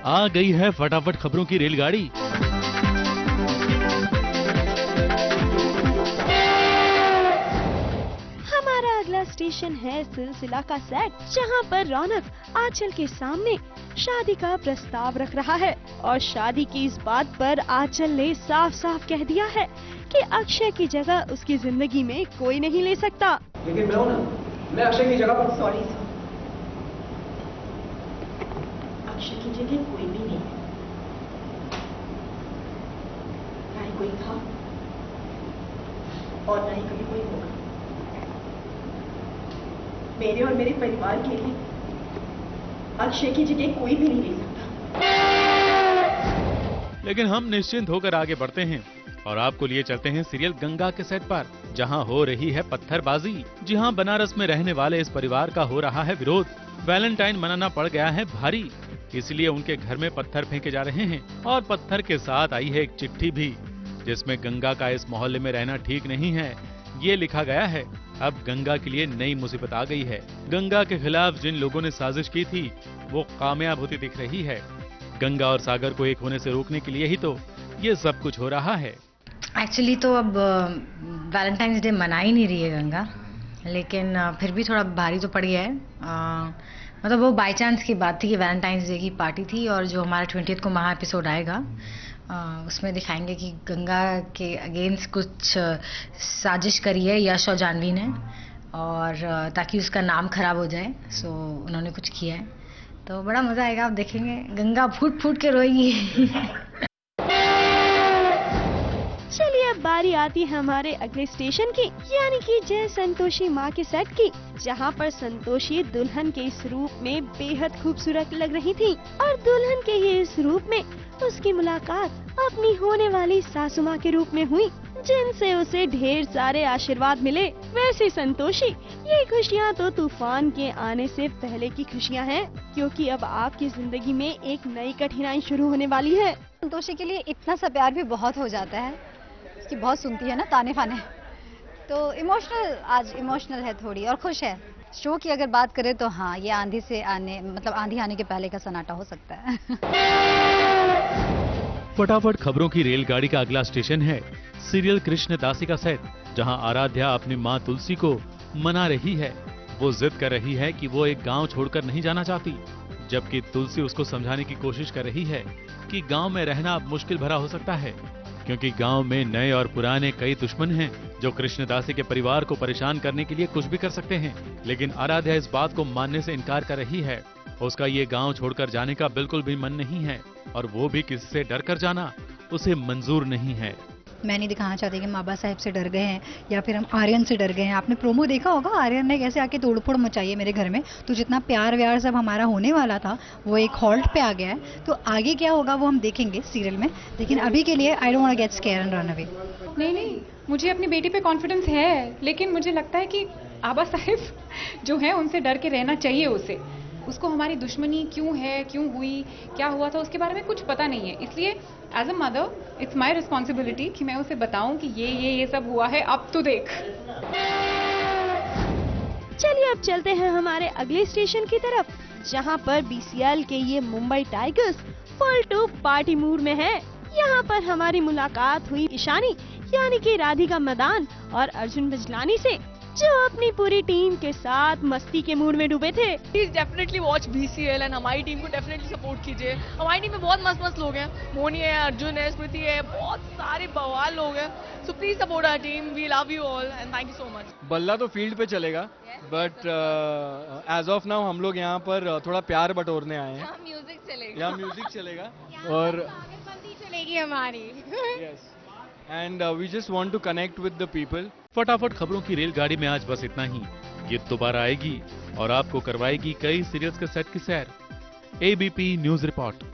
आ गई है फटाफट खबरों की रेलगाड़ी। हमारा अगला स्टेशन है सिलसिला का सेट, जहां पर रौनक आंचल के सामने शादी का प्रस्ताव रख रहा है और शादी की इस बात पर आंचल ने साफ साफ कह दिया है कि अक्षय की जगह उसकी जिंदगी में कोई नहीं ले सकता। लेकिन मैं अक्षय की जगह पर सॉरी, अक्षय की जगह कोई भी नहीं, ना ही कोई था और ना ही कभी कोई होगा। मेरे और मेरे परिवार के लिए अक्षय की जगह कोई भी नहीं ले सकता। लेकिन हम निश्चिंत होकर आगे बढ़ते हैं और आपको लिए चलते हैं सीरियल गंगा के सेट पर, जहां हो रही है पत्थरबाजी। जी हां, बनारस में रहने वाले इस परिवार का हो रहा है विरोध। वैलेंटाइन मनाना पड़ गया है भारी, इसलिए उनके घर में पत्थर फेंके जा रहे हैं और पत्थर के साथ आई है एक चिट्ठी भी, जिसमें गंगा का इस मोहल्ले में रहना ठीक नहीं है ये लिखा गया है। अब गंगा के लिए नई मुसीबत आ गई है। गंगा के खिलाफ जिन लोगों ने साजिश की थी वो कामयाब होती दिख रही है। गंगा और सागर को एक होने से रोकने के लिए ही तो ये सब कुछ हो रहा है। एक्चुअली तो अब वैलेंटाइंस डे मना ही नहीं रही है गंगा, लेकिन फिर भी थोड़ा भारी तो पड़ गया है। मतलब वो बाय चांस की बात थी कि वैलेंटाइंस डे की पार्टी थी और जो हमारा 20th को महा एपिसोड आएगा उसमें दिखाएंगे कि गंगा के अगेंस्ट कुछ साजिश करी है यश और जानवी ने, और ताकि उसका नाम खराब हो जाए। सो उन्होंने कुछ किया है, तो बड़ा मजा आएगा, आप देखेंगे गंगा फूट फूट के रोएगी। चलिए अब बारी आती है हमारे अगले स्टेशन की, यानी कि जय संतोषी माँ के सेट की, जहाँ पर संतोषी दुल्हन के इस रूप में बेहद खूबसूरत लग रही थी और दुल्हन के ही इस रूप में उसकी मुलाकात अपनी होने वाली सासू माँ के रूप में हुई, जिनसे उसे ढेर सारे आशीर्वाद मिले। वैसे संतोषी, ये खुशियाँ तो तूफान के आने से पहले की खुशियाँ हैं, क्योंकि अब आपकी जिंदगी में एक नई कठिनाई शुरू होने वाली है। संतोषी के लिए इतना सा प्यार भी बहुत हो जाता है, उसकी बहुत सुनती है ना ताने फाने, तो आज इमोशनल है थोड़ी और खुश है। शो की अगर बात करें तो हाँ, ये आंधी आने के पहले का सन्नाटा हो सकता है। फटाफट खबरों की रेलगाड़ी का अगला स्टेशन है सीरियल कृष्ण दासी का सेट, जहां आराध्या अपनी मां तुलसी को मना रही है। वो जिद कर रही है कि वो एक गांव छोड़कर नहीं जाना चाहती, जबकि तुलसी उसको समझाने की कोशिश कर रही है कि गांव में रहना अब मुश्किल भरा हो सकता है, क्योंकि गांव में नए और पुराने कई दुश्मन हैं जो कृष्णदासी के परिवार को परेशान करने के लिए कुछ भी कर सकते हैं। लेकिन आराध्या इस बात को मानने से इनकार कर रही है। उसका ये गांव छोड़कर जाने का बिल्कुल भी मन नहीं है और वो भी किसी से डर कर जाना उसे मंजूर नहीं है। मैं नहीं दिखाना चाहती कि माँ साहब से डर गए हैं या फिर हम आर्यन से डर गए हैं। आपने प्रोमो देखा होगा, आर्यन ने कैसे आके तोड़फोड़ मचाई है मेरे घर में, तो जितना प्यार व्यार सब हमारा होने वाला था वो एक हॉल्ट पे आ गया है। तो आगे क्या होगा वो हम देखेंगे सीरियल में, लेकिन अभी के लिए I don't want to get scared and run away. नहीं, मुझे अपनी बेटी पे कॉन्फिडेंस है, लेकिन मुझे लगता है कि आबा साहिब जो है उनसे डर के रहना चाहिए। उसको हमारी दुश्मनी क्यों है, क्यों हुई, क्या हुआ था, उसके बारे में कुछ पता नहीं है। इसलिए as a mother it's my responsibility कि मैं उसे बताऊं कि ये सब हुआ है, अब तो देख। चलिए अब चलते हैं हमारे अगले स्टेशन की तरफ, जहां पर BCL के ये Mumbai tigers full to party mood में है। यहाँ पर हमारी मुलाकात हुई ईशानी यानी कि राधिका मदान और अर्जुन बिजलानी से, जो अपनी पूरी टीम के साथ मस्ती के मूड में डूबे थे। Please definitely watch BCL and हमारी टीम को डेफिनेटली सपोर्ट कीजिए। हमारी टीम में बहुत मस्त लोग हैं, मोनी है, अर्जुन है, स्मृति है, बहुत सारे बवाल लोग हैं। So please support our team, we love you all and thank you so much. बल्ला तो फील्ड पे चलेगा, बट एज ऑफ नाउ हम लोग यहाँ पर थोड़ा प्यार बटोरने आए हैं। यहाँ म्यूजिक चलेगा और चलेगी हमारी। Yes, and we just want to connect with the people. फटाफट खबरों की रेलगाड़ी में आज बस इतना ही। ये दोबारा आएगी और आपको करवाएगी कई सीरियल्स के सेट की सैर। ABP news report.